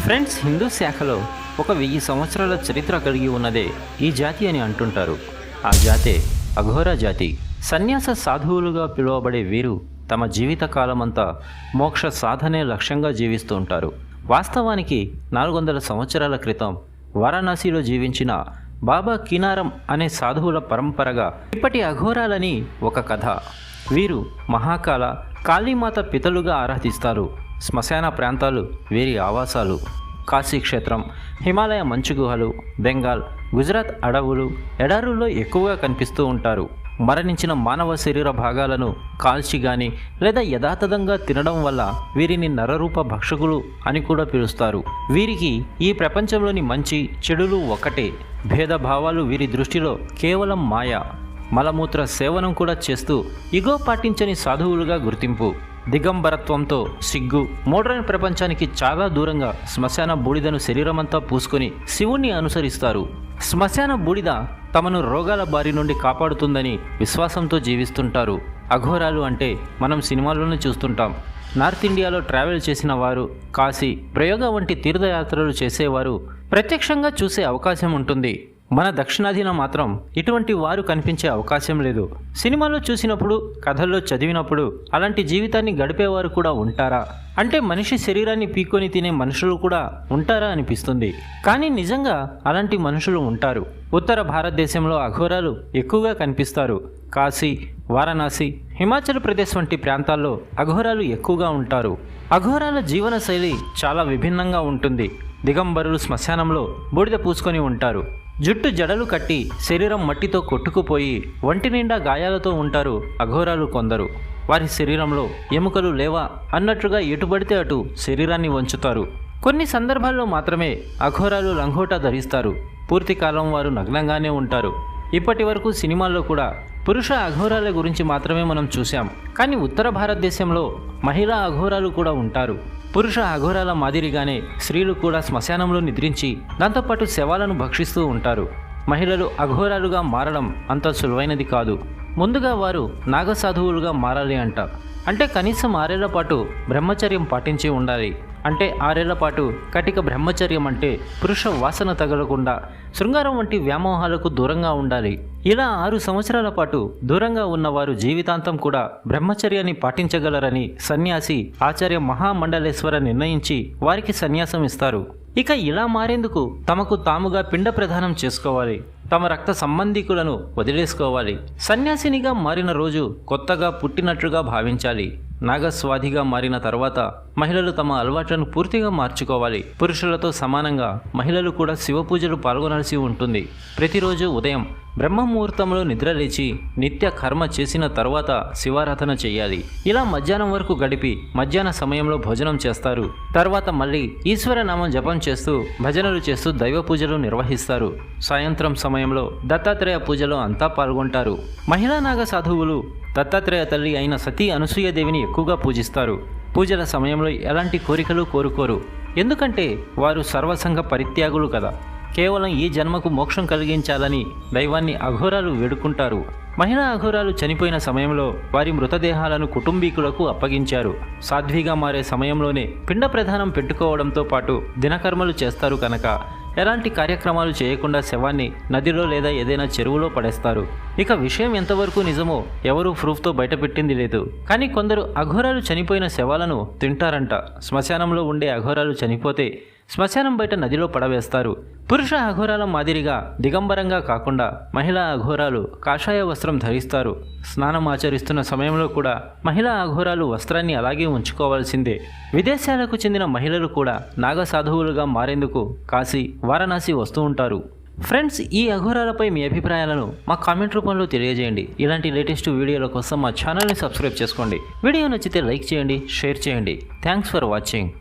Friends, Hindu శాఖలో ఒక 1000 సంవత్సరాల చరిత్ర కలిగి ఉన్నదే ఈ జాతి అని అంటుంటారు. ఆ జాతే అఘోరా జాతి. సన్యాస సాధువులుగా పిలువబడే వీరు తమ జీవిత కాలమంతా మోక్ష సాధనే లక్ష్యంగా జీవిస్తూ ఉంటారు. వాస్తవానికి 400 సంవత్సరాల క్రితం వారణాసిలో జీవించిన బాబా కినారం అనే సాధువుల పరంపరగా ఇప్పటి అఘోరాలని ఒక కథ. వీరు మహాకాల కాళీమాత పితలుగా ఆరాధిస్తారు. శ్మశాన ప్రాంతాలు వీరి ఆవాసాలు. కాశీ క్షేత్రం, హిమాలయ మంచు గుహలు, బెంగాల్, గుజరాత్ అడవులు, ఎడారుల్లో ఎక్కువగా కనిపిస్తూ ఉంటారు. మరణించిన మానవ శరీర భాగాలను కాల్చి గాని లేదా యథాతథంగా తినడం వల్ల వీరిని నరరూప భక్షకులు అని కూడా పిలుస్తారు. వీరికి ఈ ప్రపంచంలోని మంచి చెడులు ఒకటే. భేదభావాలు వీరి దృష్టిలో కేవలం మాయ. మలమూత్ర సేవనం కూడా చేస్తూ ఇగో పాటించని సాధువులుగా గుర్తింపు. దిగంబరత్వంతో సిగ్గు. మోడ్రన్ ప్రపంచానికి చాలా దూరంగా శ్మశాన బూడిదను శరీరమంతా పూసుకొని శివుణ్ణి అనుసరిస్తారు. శ్మశాన బూడిద తమను రోగాల బారి నుండి కాపాడుతుందని విశ్వాసంతో జీవిస్తుంటారు. అఘోరాలు అంటే మనం సినిమాల్లోనే చూస్తుంటాం. నార్త్ ఇండియాలో ట్రావెల్ చేసిన వారు, కాశీ, ప్రయోగ వంటి తీర్థయాత్రలు చేసేవారు ప్రత్యక్షంగా చూసే అవకాశం ఉంటుంది. మన దక్షిణాదిన మాత్రం ఇటువంటి వారు కనిపించే అవకాశం లేదు. సినిమాలో చూసినప్పుడు, కథల్లో చదివినప్పుడు అలాంటి జీవితాన్ని గడిపేవారు కూడా ఉంటారా అంటే మనిషి శరీరాన్ని పీక్కొని తినే మనుషులు కూడా ఉంటారా అనిపిస్తుంది. కానీ నిజంగా అలాంటి మనుషులు ఉంటారు. ఉత్తర భారతదేశంలో అఘోరాలు ఎక్కువగా కనిపిస్తారు. కాశీ, వారణాసి, హిమాచల్ ప్రదేశ్ వంటి ప్రాంతాల్లో అఘోరాలు ఎక్కువగా ఉంటారు. అఘోరాల జీవన శైలి చాలా విభిన్నంగా ఉంటుంది. దిగంబరులు శ్మశానంలో బూడిద పూసుకొని ఉంటారు. జుట్టు జడలు కట్టి శరీరం మట్టితో కొట్టుకుపోయి ఒంటి నిండా గాయాలతో ఉంటారు అఘోరాలు కొందరు. వారి శరీరంలో ఎముకలు లేవా అన్నట్లుగా ఎటుబడితే అటు శరీరాన్ని వంచుతారు. కొన్ని సందర్భాల్లో మాత్రమే అఘోరాలు లంగోటా ధరిస్తారు. పూర్తి కాలం వారు నగ్నంగానే ఉంటారు. ఇప్పటి వరకు సినిమాల్లో కూడా పురుష అఘోరాల గురించి మాత్రమే మనం చూసాం. కానీ ఉత్తర భారతదేశంలో మహిళా అఘోరాలు కూడా ఉంటారు. పురుష అఘోరాల మాదిరిగానే స్త్రీలు కూడా శ్మశానంలో నిద్రించి దాంతోపాటు శవాలను భక్షిస్తూ ఉంటారు. మహిళలు అఘోరాలుగా మారడం అంత సులువైనది కాదు. ముందుగా వారు నాగసాధువులుగా మారాలి అంట. అంటే కనీసం 6 ఏళ్ల పాటు బ్రహ్మచర్యం పాటించి ఉండాలి. అంటే 6 ఏళ్ల పాటు కటిక బ్రహ్మచర్యం అంటే పురుష వాసన తగలకుండా శృంగారం వంటి వ్యామోహాలకు దూరంగా ఉండాలి. ఇలా 6 సంవత్సరాల పాటు దూరంగా ఉన్నవారు జీవితాంతం కూడా బ్రహ్మచర్యాన్ని పాటించగలరని సన్యాసి ఆచార్య మహామండలేశ్వర నిర్ణయించి వారికి సన్యాసం ఇస్తారు. ఇక ఇలా మారేందుకు తమకు తాముగా పిండ ప్రదానం చేసుకోవాలి. తమ రక్త సంబంధికులను వదిలేసుకోవాలి. సన్యాసినిగా మారిన రోజు కొత్తగా పుట్టినట్లుగా భావించాలి. నాగస్వాధిగా మారిన తర్వాత మహిళలు తమ అలవాట్లను పూర్తిగా మార్చుకోవాలి. పురుషులతో సమానంగా మహిళలు కూడా శివ పూజలు పాల్గొనాల్సి ఉంటుంది. ప్రతిరోజు ఉదయం బ్రహ్మముహూర్తంలో నిద్రలేచి నిత్య కర్మ చేసిన తర్వాత శివారాధన చేయాలి. ఇలా మధ్యాహ్నం వరకు గడిపి మధ్యాహ్న సమయంలో భోజనం చేస్తారు. తర్వాత మళ్ళీ ఈశ్వరనామం జపం చేస్తూ భజనలు చేస్తూ దైవ పూజలు నిర్వహిస్తారు. సాయంత్రం సమయంలో దత్తాత్రేయ పూజలో అంతా పాల్గొంటారు. మహిళా నాగ సాధువులు దత్తాత్రేయ తల్లి అయిన సతీ అనసూయదేవిని ఎక్కువగా పూజిస్తారు. పూజల సమయంలో ఎలాంటి కోరికలు కోరుకోరు. ఎందుకంటే వారు సర్వసంగ పరిత్యాగులు కదా. కేవలం ఈ జన్మకు మోక్షం కలిగించాలని దైవాన్ని అఘోరాలు వేడుకుంటారు. మహిళా అఘోరాలు చనిపోయిన సమయంలో వారి మృతదేహాలను కుటుంబీకులకు అప్పగించారు. సాధ్విగా మారే సమయంలోనే పిండ ప్రదానం పెట్టుకోవడంతో పాటు దినకర్మలు చేస్తారు కనుక ఎలాంటి కార్యక్రమాలు చేయకుండా శవాన్ని నదిలో లేదా ఏదైనా చెరువులో పడేస్తారు. ఇక విషయం ఎంతవరకు నిజమో ఎవరూ ప్రూఫ్తో బయటపెట్టింది లేదు. కానీ కొందరు అఘోరాలు చనిపోయిన శవాలను తింటారంట. శ్మశానంలో ఉండే అఘోరాలు చనిపోతే శ్మశానం బయట నదిలో పడవేస్తారు. పురుష అఘోరాల మాదిరిగా దిగంబరంగా కాకుండా మహిళా అఘోరాలు కాషాయ వస్త్రం ధరిస్తారు. స్నానం ఆచరిస్తున్న సమయంలో కూడా మహిళా అఘోరాలు వస్త్రాన్ని అలాగే ఉంచుకోవాల్సిందే. విదేశాలకు చెందిన మహిళలు కూడా నాగసాధువులుగా మారేందుకు కాశీ, వారణాసి వస్తూ ఉంటారు. ఫ్రెండ్స్, ఈ అఘోరాలపై మీ అభిప్రాయాలను మా కామెంట్ రూపంలో తెలియజేయండి. ఇలాంటి లేటెస్ట్ వీడియోల కోసం మా ఛానల్ని సబ్స్క్రైబ్ చేసుకోండి. వీడియో నచ్చితే లైక్ చేయండి, షేర్ చేయండి. Thanks for watching.